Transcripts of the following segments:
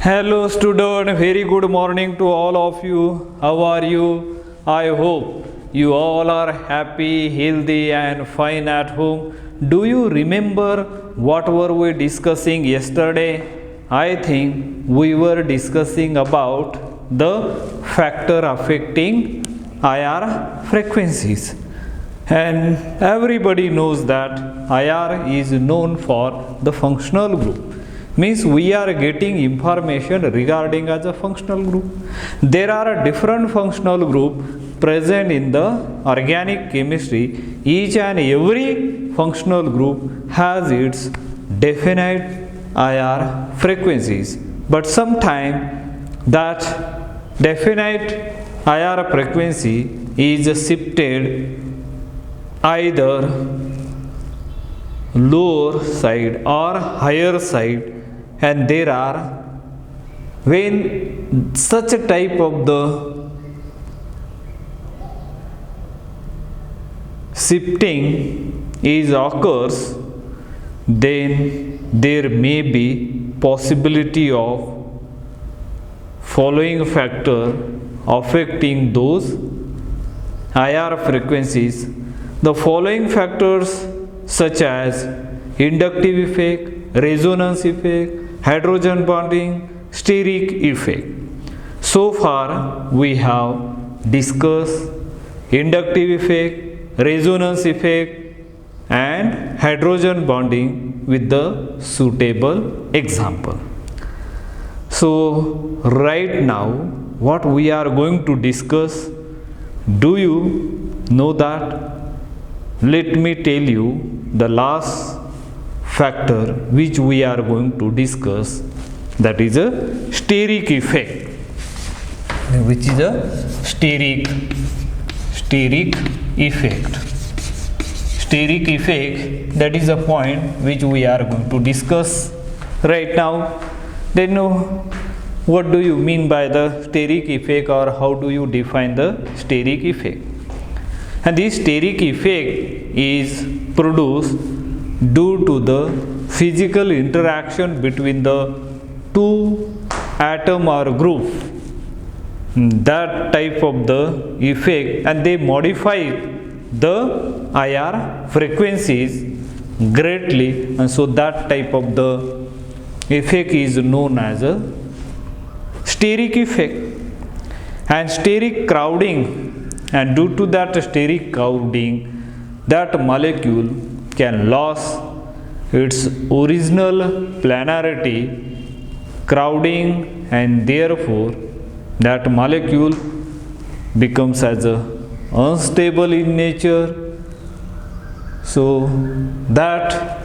Hello student, very good morning to all of you. How are you? I hope you all are happy, healthy and fine at home. Do you remember what were we discussing yesterday? I think we were discussing about the factor affecting IR frequencies. And everybody knows that IR is known for the functional group. Means we are getting information regarding as a functional group. There are different functional group present in the organic chemistry. Each and every functional group has its definite IR frequencies. But sometimes that definite IR frequency is shifted either lower side or higher side, and there are, when such a type of the shifting is occurs, then there may be possibility of following factor affecting those IR frequencies. The following factors such as inductive effect, resonance effect, hydrogen bonding, steric effect. So far we have discussed inductive effect, resonance effect and hydrogen bonding with the suitable example. So right now what we are going to discuss, do you know that? Let me tell you the last factor which we are going to discuss, that is a steric effect. Which is a steric effect. Steric effect, that is a point which we are going to discuss right now. Then what do you mean by the steric effect, or how do you define the steric effect? And this steric effect is produced due to the physical interaction between the two atom or group, that type of the effect, and they modify the IR frequencies greatly, and so that type of the effect is known as a steric effect. And steric crowding, and due to that steric crowding, that molecule can lose its original planarity crowding, and therefore that molecule becomes as a unstable in nature. So that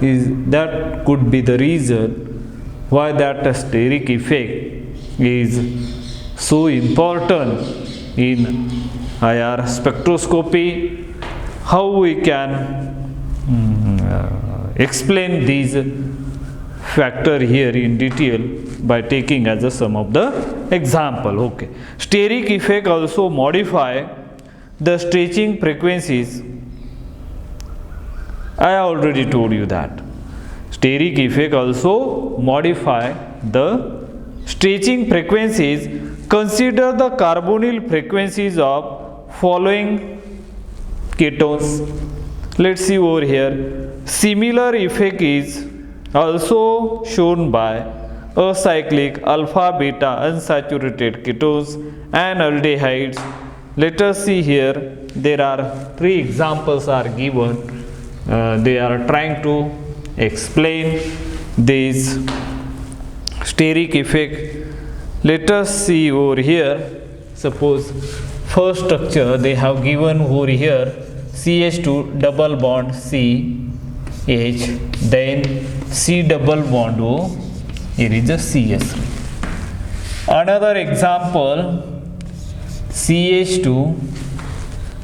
could be the reason why that steric effect is so important in IR spectroscopy. How we can explain these factor here in detail by taking as a some of the example. Okay, steric effect also modify the stretching frequencies. I already told you that steric effect also modify the stretching frequencies. Consider the carbonyl frequencies of following ketones. Let's see over here. Similar effect is also shown by acyclic alpha beta unsaturated ketones and aldehydes. Let us see here. There are three examples are given. They are trying to explain this steric effect. Let us see over here. Suppose first structure they have given over here, CH2 double bond CH, then C double bond O, here is a CS. Another example CH2,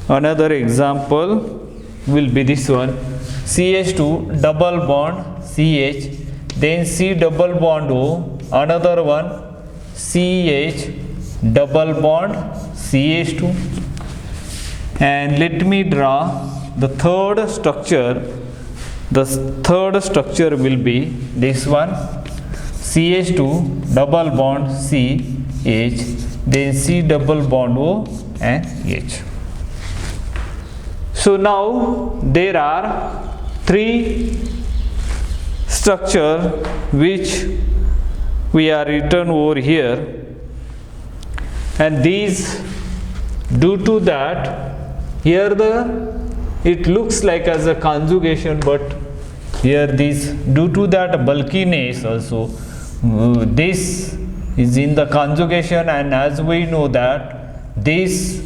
another example will be this one, CH2 double bond CH, then C double bond O, another one CH double bond CH2. And let me draw the third structure. The third structure will be this one, CH2 double bond CH, then C double bond O and H. So now there are three structure which we are written over here, and these, due to that, here it looks like as a conjugation, but here this, due to that bulkiness also, this is in the conjugation, and as we know that this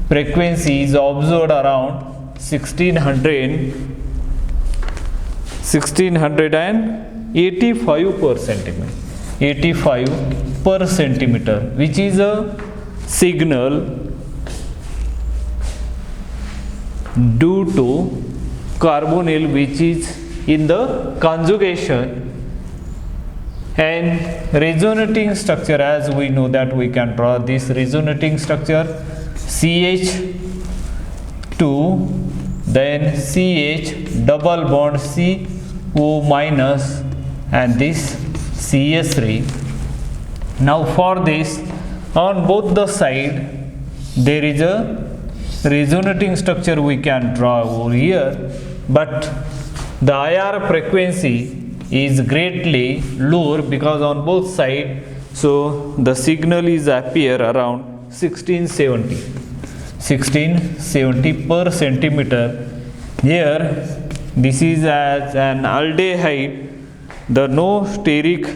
frequency is observed around 1685 per centimeter, 85 per centimeter, which is a signal due to carbonyl which is in the conjugation. And resonating structure, as we know that we can draw this resonating structure, CH2, then CH double bond CO minus, and this CH3. Now for this, on both the side there is a resonating structure we can draw over here, but the IR frequency is greatly lower because on both sides, so the signal is appear around 1670 per centimeter. Here this is as an aldehyde, the no steric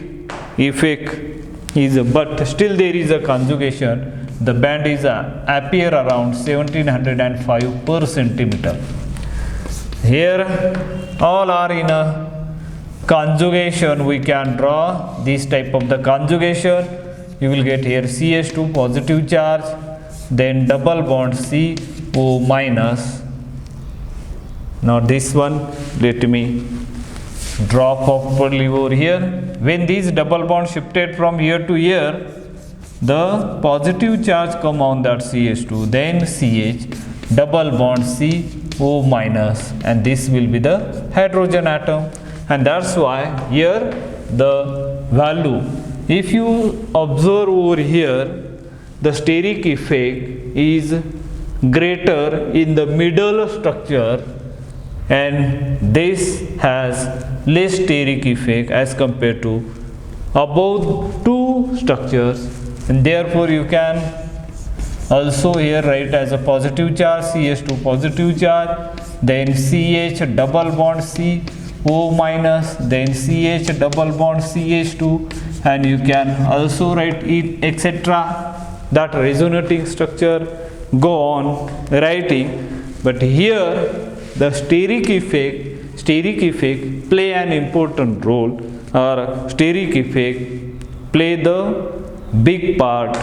effect is, but still there is a conjugation, the band is appear around 1705 per centimeter. Here all are in a conjugation, we can draw this type of the conjugation. You will get here CH2 positive charge, then double bond CO minus. Now this one, let me draw properly over here. When these double bond shifted from here to here, the positive charge come on that CH2, then CH double bond CO minus, and this will be the hydrogen atom. And that's why here the value, if you observe over here, the steric effect is greater in the middle structure, and this has less steric effect as compared to above two structures, and therefore you can also here write as a positive charge CH2 positive charge, then CH double bond CO minus, then CH double bond CH2, and you can also write it etc. That resonating structure, go on writing. But here the steric effect play an important role, or steric effect play the big part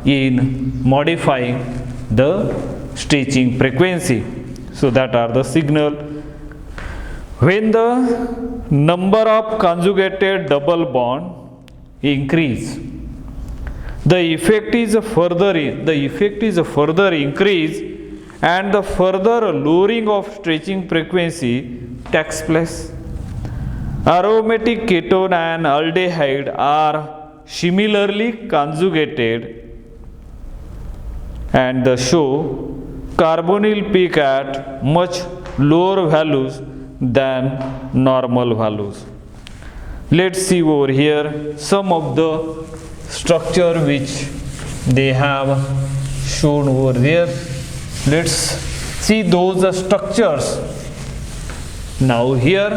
in modifying the stretching frequency. So that are the signal. When the number of conjugated double bond increase, the effect is further increase, and the further lowering of stretching frequency takes place. Aromatic ketone and aldehyde are similarly conjugated, and the show carbonyl peak at much lower values than normal values. Let's see over here some of the structure which they have shown over there. Let's see those structures. Now here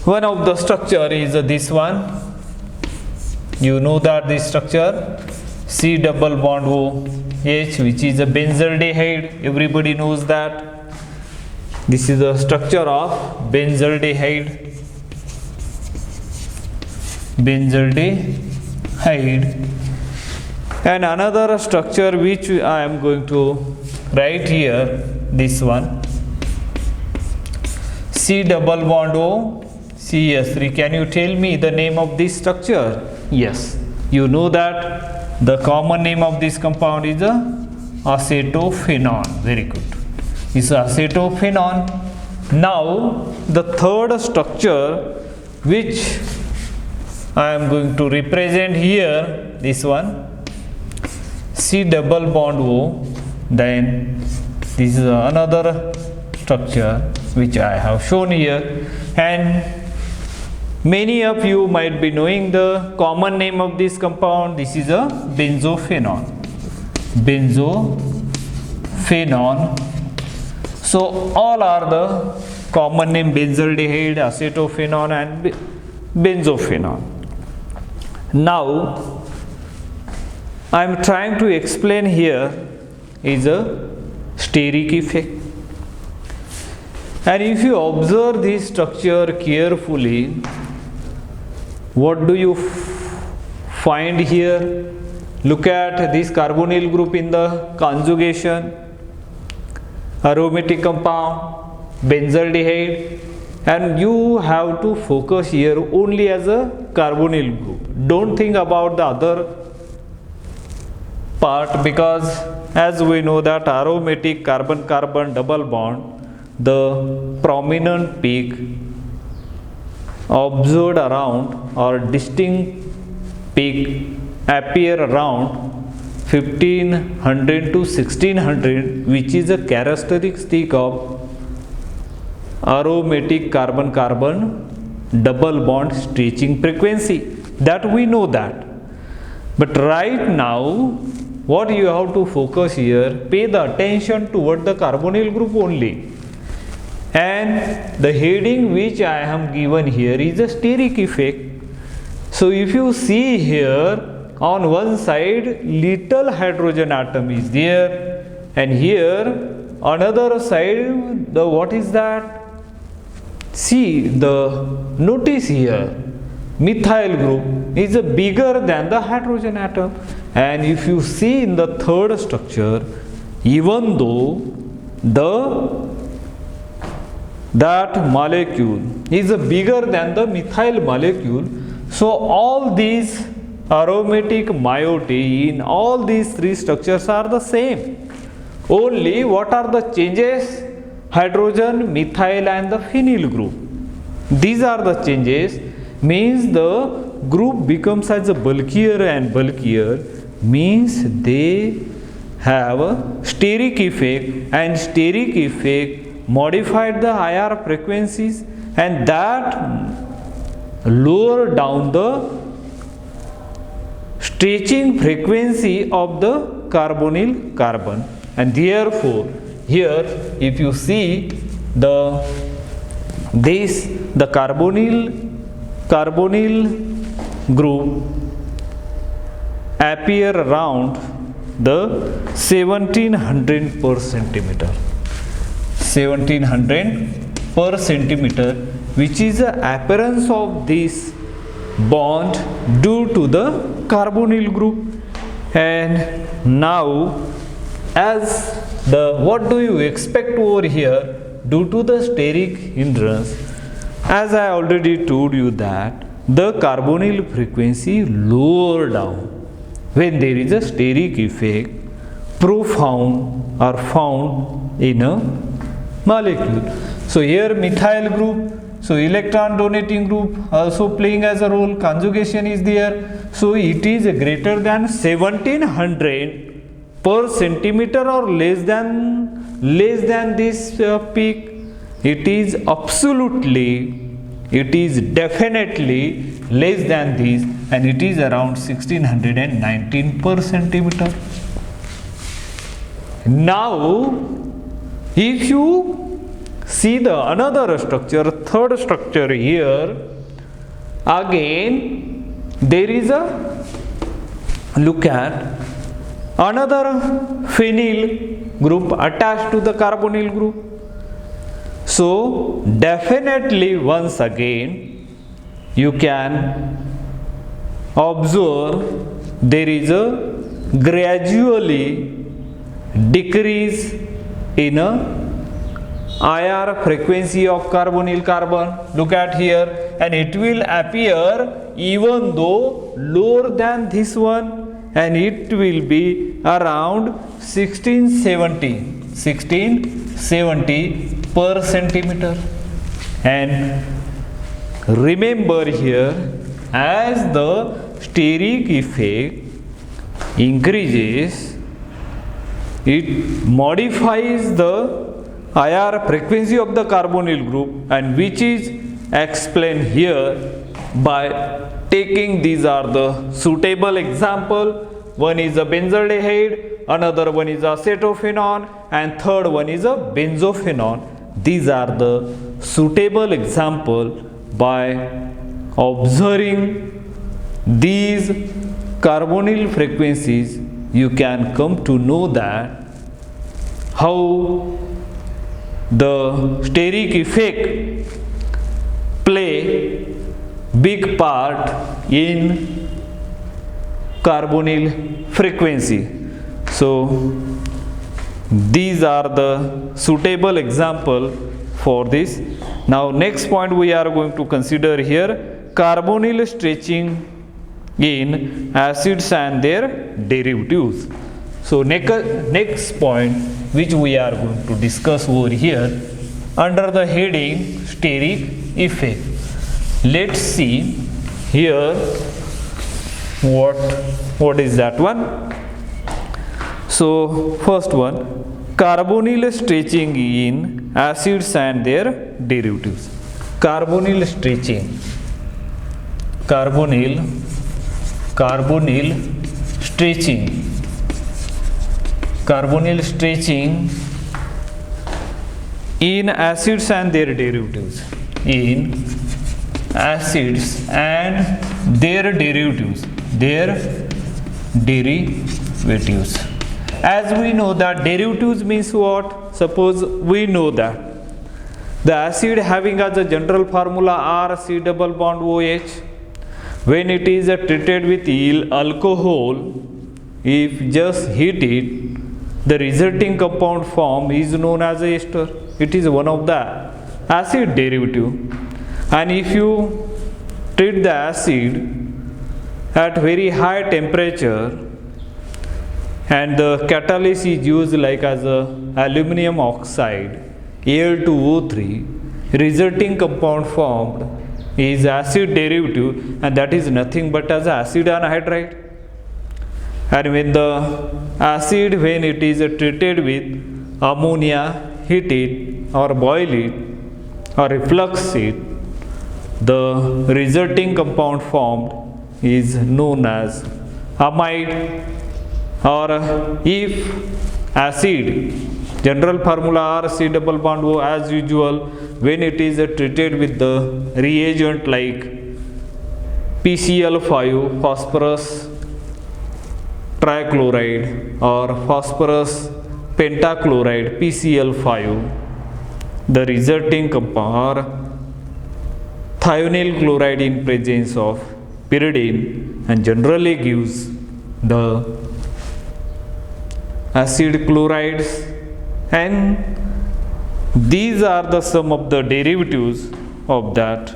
one of the structure is this one. You know that this structure C double bond OH, which is a benzaldehyde. Everybody knows that. This is the structure of benzaldehyde. And another structure which I am going to write here, this one, C double bond O CH3. Can you tell me the name of this structure? Yes, you know that the common name of this compound is acetophenone. Very good. It's acetophenone. Now the third structure which I am going to represent here this one C double bond O, then this is another structure which I have shown here, and many of you might be knowing the common name of this compound. This is a benzophenone. So all are the common name: benzaldehyde, acetophenone and benzophenone. Now I am trying to explain here is a steric effect. And if you observe this structure carefully, what do you find here? Look at this carbonyl group in the conjugation, aromatic compound, benzaldehyde, and you have to focus here only as a carbonyl group. Don't think about the other part, because as we know that aromatic carbon-carbon double bond, the prominent peak observed around or distinct peak appear around 1500 to 1600, which is a characteristic of aromatic carbon-carbon double bond stretching frequency. That we know that. But right now, what you have to focus here, pay the attention toward the carbonyl group only. And the heading which I am given here is a steric effect. So if you see here, on one side little hydrogen atom is there, and here another side, the what is that? See, the notice here, methyl group is bigger than the hydrogen atom. And if you see in the third structure, even though that molecule is bigger than the methyl molecule, so all these aromatic moiety in all these three structures are the same. Only what are the changes? Hydrogen, methyl and the phenyl group. These are the changes, means the group becomes as bulkier and bulkier, means they have a steric effect, and steric effect modified the IR frequencies, and that lower down the stretching frequency of the carbonyl carbon. And therefore here if you see the carbonyl group appear around the 1700 per centimeter. 1700 per centimeter, which is the appearance of this bond due to the carbonyl group. And now as what do you expect over here due to the steric hindrance? As I already told you that the carbonyl frequency lower down when there is a steric effect profound or found in a molecule. So here methyl group, so electron donating group also playing as a role, conjugation is there, so it is greater than 1700 per centimeter or less than this peak. It is definitely less than this, and it is around 1619 per centimeter. Now if you see the another structure, third structure here, again there is a look at another phenyl group attached to the carbonyl group. So definitely once again you can observe there is a gradually decrease in a IR frequency of carbonyl carbon. Look at here, and it will appear even though lower than this one, and it will be around 1670 per centimeter. And remember here As the steric effect increases, it modifies the IR frequency of the carbonyl group, and which is explained here by taking these are the suitable example. One is a benzaldehyde, another one is acetophenone, and third one is a benzophenone. These are the suitable example. By observing these carbonyl frequencies, you can come to know that how the steric effect play big part in carbonyl frequency. So these are the suitable example for this. Now next point we are going to consider here, carbonyl stretching in acids and their derivatives. So next point which we are going to discuss over here under the heading steric effect. Let's see here what is that one. So first one, carbonyl stretching in acids and their derivatives. Carbonyl stretching, carbonyl stretching in acids and their derivatives, in acids and their derivatives, as we know that derivatives means what? Suppose we know that the acid having as a general formula R C double bond OH, when it is treated with alcohol, if just heat it, the resulting compound form is known as ester. It is one of the acid derivative. And if you treat the acid at very high temperature and the catalyst is used like as a aluminum oxide Al2O3, resulting compound formed is acid derivative, and that is nothing but as acid anhydride. And when the acid, when it is treated with ammonia, heat it or boil it or reflux it, the resulting compound formed is known as amide. Or if acid, general formula R C double bond O as usual, when it is treated with the reagent like PCl5, phosphorus trichloride, or phosphorus pentachloride PCl5, the resulting compound, or thionyl chloride in presence of pyridine, and generally gives the acid chlorides. And these are the some of the derivatives of that.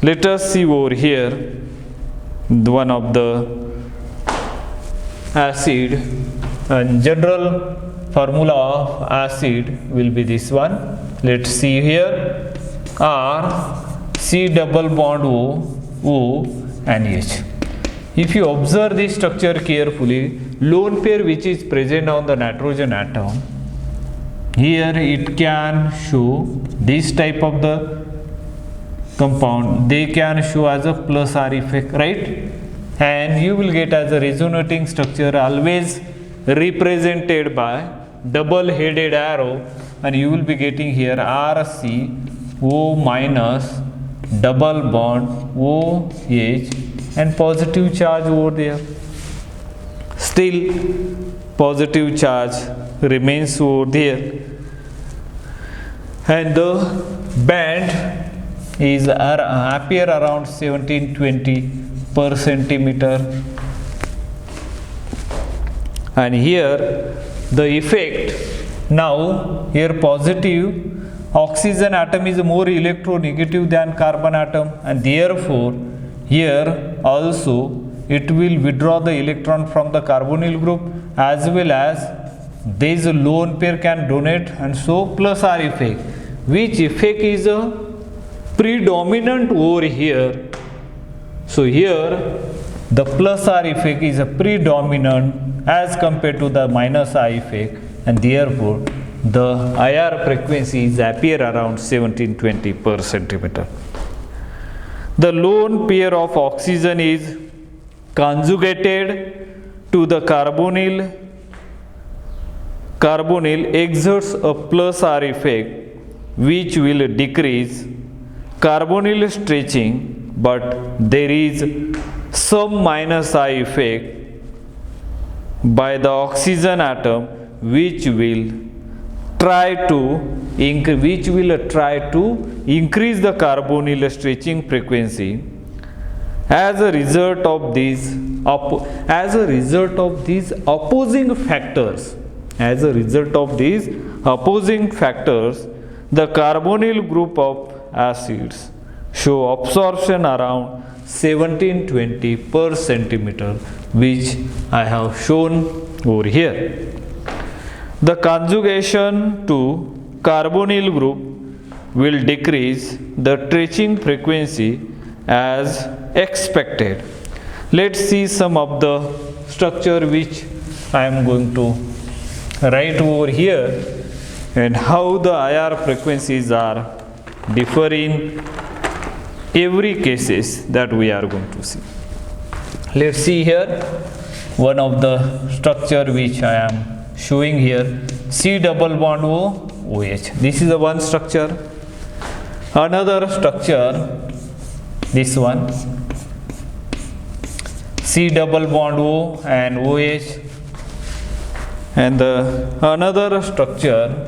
Let us see over here one of the acid, and general formula of acid will be this one. Let's see here, R C double bond O and H. If you observe this structure carefully, lone pair which is present on the nitrogen atom, here it can show this type of the compound, they can show as a plus R effect, right? And you will get as a resonating structure always represented by double headed arrow, and you will be getting here RC O minus double bond OH and positive charge over there. Still positive charge remains over there, and the band is appear around 17-20 per centimeter. And here the effect, now here positive oxygen atom is more electronegative than carbon atom, and therefore here also it will withdraw the electron from the carbonyl group, as well as this lone pair can donate, and so plus R effect, which effect is a predominant over here. So here the plus R effect is a predominant as compared to the minus I effect, and therefore the IR frequencies appear around 1720 per centimeter. The lone pair of oxygen is conjugated to the carbonyl exerts a plus R effect which will decrease carbonyl stretching, but there is some minus I effect by the oxygen atom which will try to increase the carbonyl stretching frequency. As a result of these opposing factors, the carbonyl group of acids show absorption around 1720 per centimeter, which I have shown over here. The conjugation to carbonyl group will decrease the stretching frequency as expected. Let's see some of the structure which I am going to write over here, and how the IR frequencies are differing every cases that we are going to see. Let's see here one of the structure which I am showing here, C double bond O OH. This is the one structure. Another structure, this one, C double bond O and OH, and another structure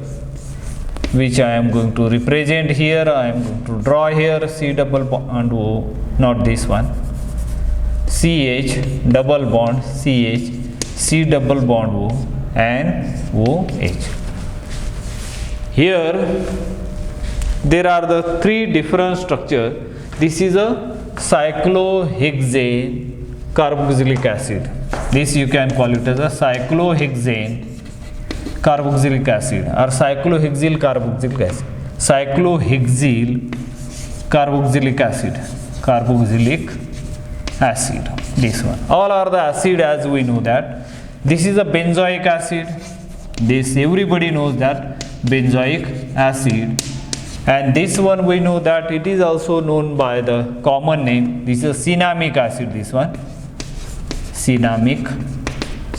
which I am going to represent here, I am going to draw here C double bond O, not this one, CH double bond CH, C double bond O and OH. Here there are the three different structures. This is a cyclohexane carboxylic acid. This you can call it as a cyclohexane carboxylic acid or cyclohexyl carboxylic acid. Cyclohexyl carboxylic acid. This one. All are the acid as we know that. This is a benzoic acid. This everybody knows that benzoic acid. And this one we know that it is also known by the common name. This is cinnamic acid. This one, cinnamic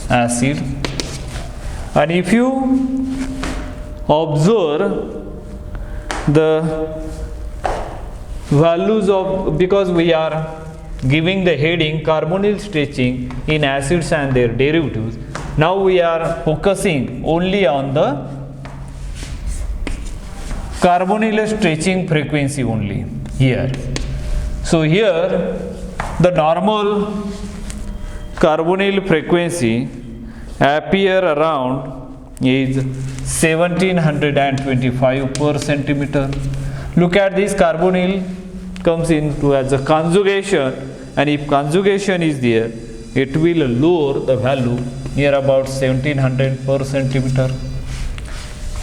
acid. And if you observe the values of, because we are giving the heading carbonyl stretching in acids and their derivatives, now we are focusing only on the carbonyl stretching frequency only here. So here the normal carbonyl frequency appear around is 1725 per centimeter. Look at this, carbonyl comes into as a conjugation, and if conjugation is there, it will lower the value near about 1700 per centimeter.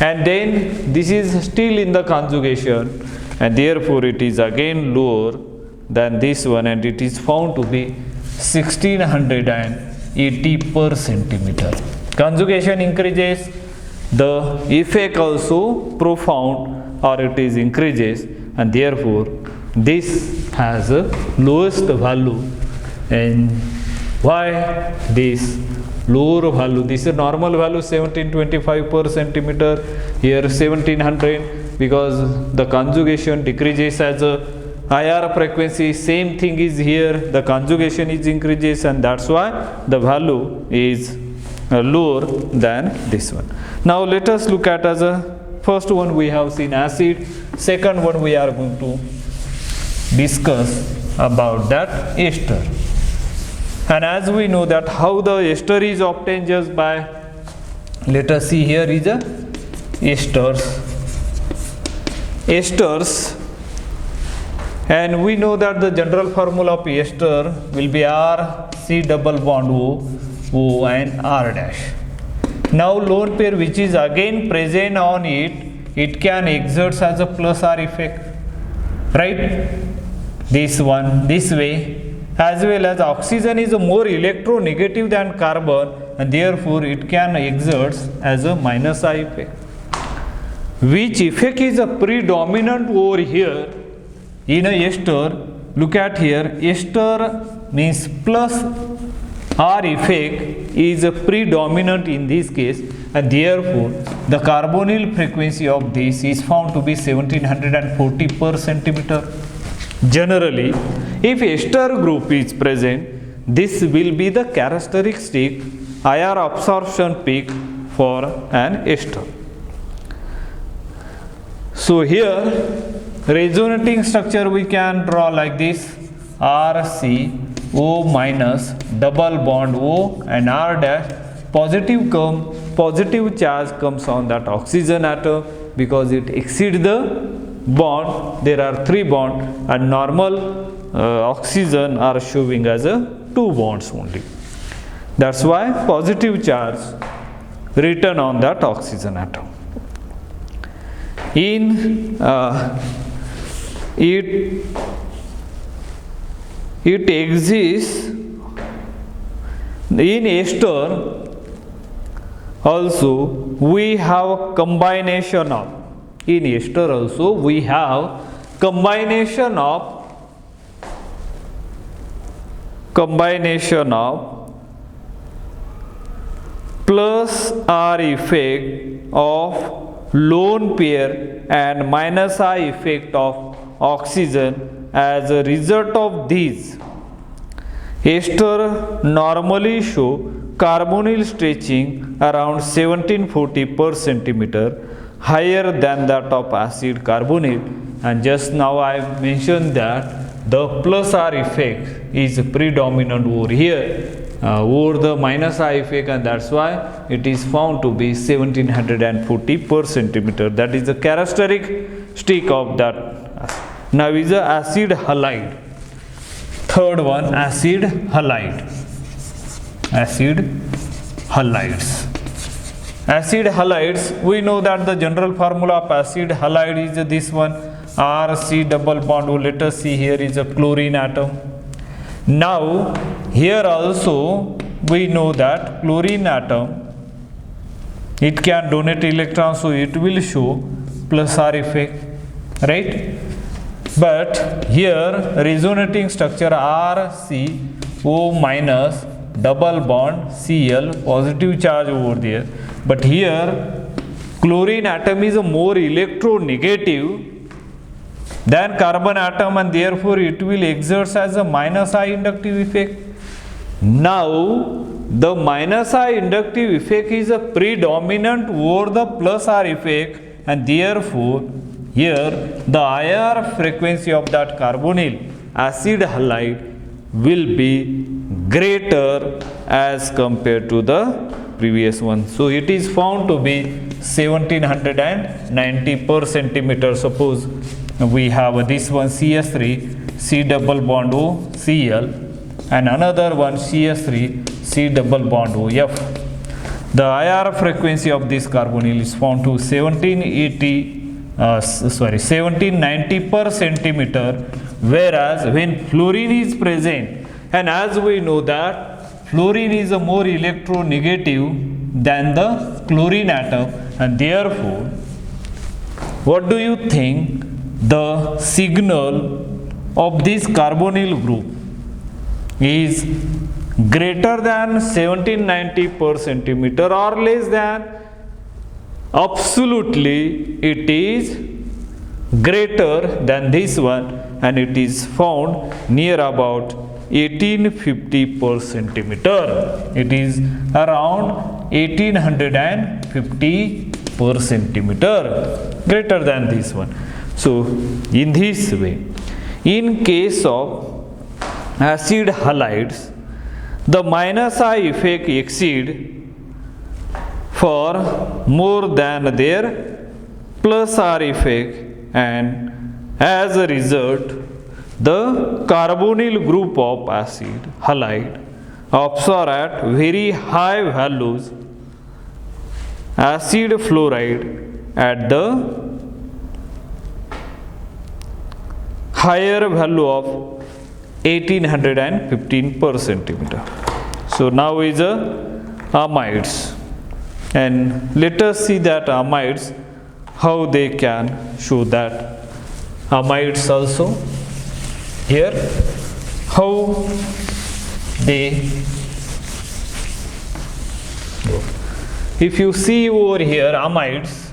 And then this is still in the conjugation, and therefore it is again lower than this one, and it is found to be 1680 per centimeter. Conjugation increases, the effect also profound, or it is increases, and therefore this has a lowest value. And why this lower value? This is normal value 1725 per centimeter, here 1700, because the conjugation decreases as a IR frequency. Same thing is here, the conjugation is increases, and that's why the value is lower than this one. Now let us look at as a first one we have seen acid, second one we are going to discuss about that ester. And as we know that how the ester is obtained just by, let us see here is a esters, and we know that the general formula of ester will be R C double bond O and R dash. Now lone pair which is again present on it, it can exert as a plus R effect, right? This one this way, as well as oxygen is more electronegative than carbon, and therefore it can exert as a minus I effect. Which effect is a predominant over here in a ester? Look at here, ester means plus R effect is a predominant in this case, and therefore the carbonyl frequency of this is found to be 1740 per centimeter. Generally, if ester group is present, this will be the characteristic IR absorption peak for an ester. So here resonating structure we can draw like this: RCO minus double bond O and R dash, positive charge comes on that oxygen atom because it exceeds the bond. There are 3 bonds, and normal oxygen are showing as a 2 bonds only. That's why positive charge written on that oxygen atom. In it exists in ester. Also we have combination of, in ester also we have combination of plus R effect of lone pair and minus I effect of oxygen. As a result of these, ester normally show carbonyl stretching around 1740 per centimeter, higher than that of acid carbonyl. And just now I mentioned that the plus R effect is predominant over here over the minus I effect, and that's why it is found to be 1740 per centimeter. That is the characteristic of that. Now is the acid halide. Third one, acid halide. Acid halides. Acid halides, we know that the general formula of acid halide is this one, RC double bond O. Let us see, here is a chlorine atom. Now here also we know that chlorine atom, it can donate electrons, so it will show plus R effect, right? But here resonating structure RCO minus double bond Cl, positive charge over there. But here chlorine atom is a more electronegative than carbon atom, and therefore it will exert as a minus I inductive effect. Now the minus I inductive effect is a predominant over the plus R effect, and therefore here the IR frequency of that carbonyl acid halide will be greater as compared to the previous one. So it is found to be 1790 per centimeter. Suppose we have this one CH3 C double bond O Cl and another one CH3 C double bond O F. The IR frequency of this carbonyl is found to 1790 per centimeter, whereas when fluorine is present, and as we know that fluorine is a more electronegative than the chlorine atom, and therefore what do you think the signal of this carbonyl group is greater than 1790 per centimeter or less than? Absolutely it is greater than this one, and it is found near about 1850 per centimeter. It is around 1850 per centimeter, greater than this one. So in this way, in case of acid halides, the minus I effect exceed for more than their plus R effect, and as a result the carbonyl group of acid halide absorb at very high values acid fluoride at the higher value of 1815 per centimeter. So now is amides, and let us see that amides, how they can show that amides also. Here how they, if you see over here amides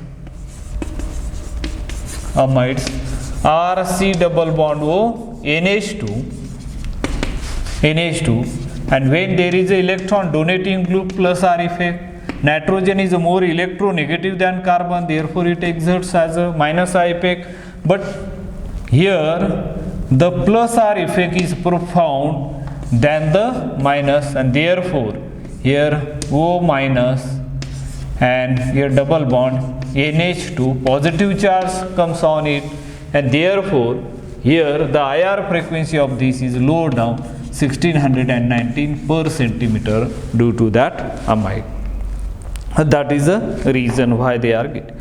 are C double bond O NH2, and when there is an electron donating group plus R effect, nitrogen is more electronegative than carbon, therefore it exerts as a minus I effect. But here the plus R effect is profound than the minus, and therefore here O minus and here double bond NH2, positive charge comes on it, and therefore here the IR frequency of this is low down 1619 per centimeter due to that amide. That is the reason why they are getting.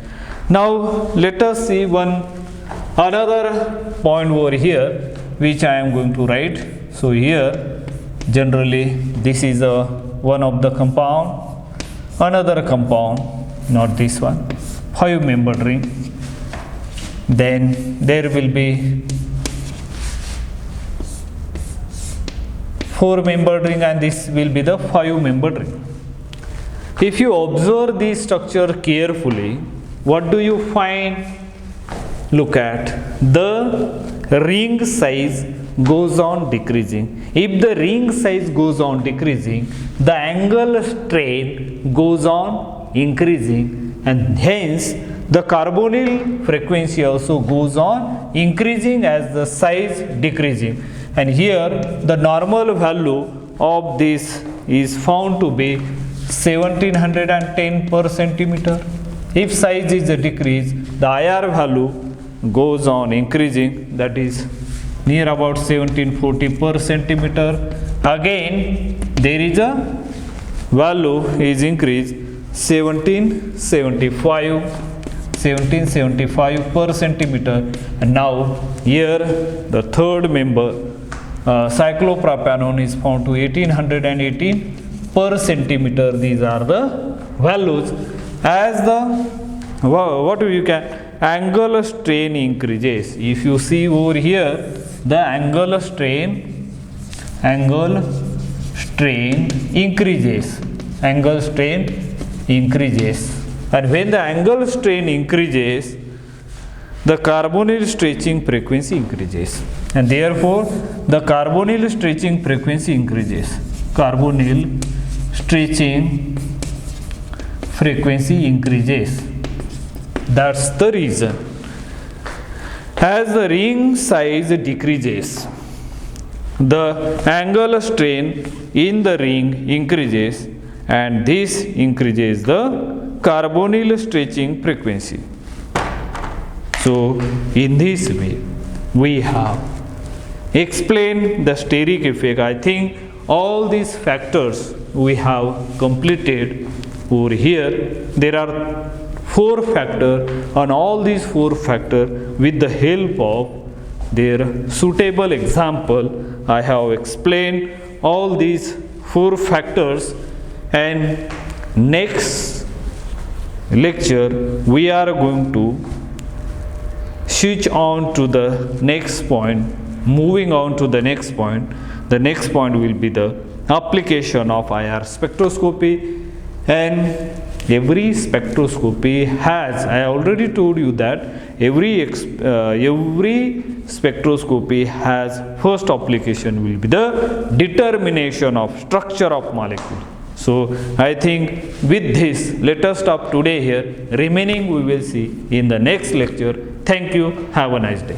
Now let us see another point over here which I am going to write. So here generally this is one of the compound, another compound, not this one, 5 membered ring. Then there will be 4 membered ring, and this will be the 5 membered ring. If you observe this structure carefully, what do you find? Look at the ring size goes on decreasing. If the ring size goes on decreasing, the angle strain goes on increasing, and hence the carbonyl frequency also goes on increasing as the size decreasing. And here the normal value of this is found to be 1710 per centimeter. If size is a decrease, the IR value goes on increasing, that is near about 1740 per centimeter. Again there is a value is increased 1775 per centimeter. And now here the third member cyclopropanone is found to 1818 per centimeter. These are the values. As the what you can angle strain increases, if you see over here the angle strain increases, and when the angle strain increases, the carbonyl stretching frequency increases, and therefore the carbonyl stretching frequency increases. Carbonyl stretching frequency increases. That's the reason. As the ring size decreases, the angle strain in the ring increases, and this increases the carbonyl stretching frequency. So in this way we have explained the steric effect. I think all these factors we have completed over here. There are 4 factors, and all these 4 factors, with the help of their suitable example, I have explained all these 4 factors. And next lecture we are going to switch on to the next point. Moving on to the next point. The next point will be the application of IR spectroscopy. And every spectroscopy has, I already told you that every spectroscopy has first application will be the determination of structure of molecule. So I think with this let us stop today here. Remaining we will see in the next lecture. Thank you. Have a nice day.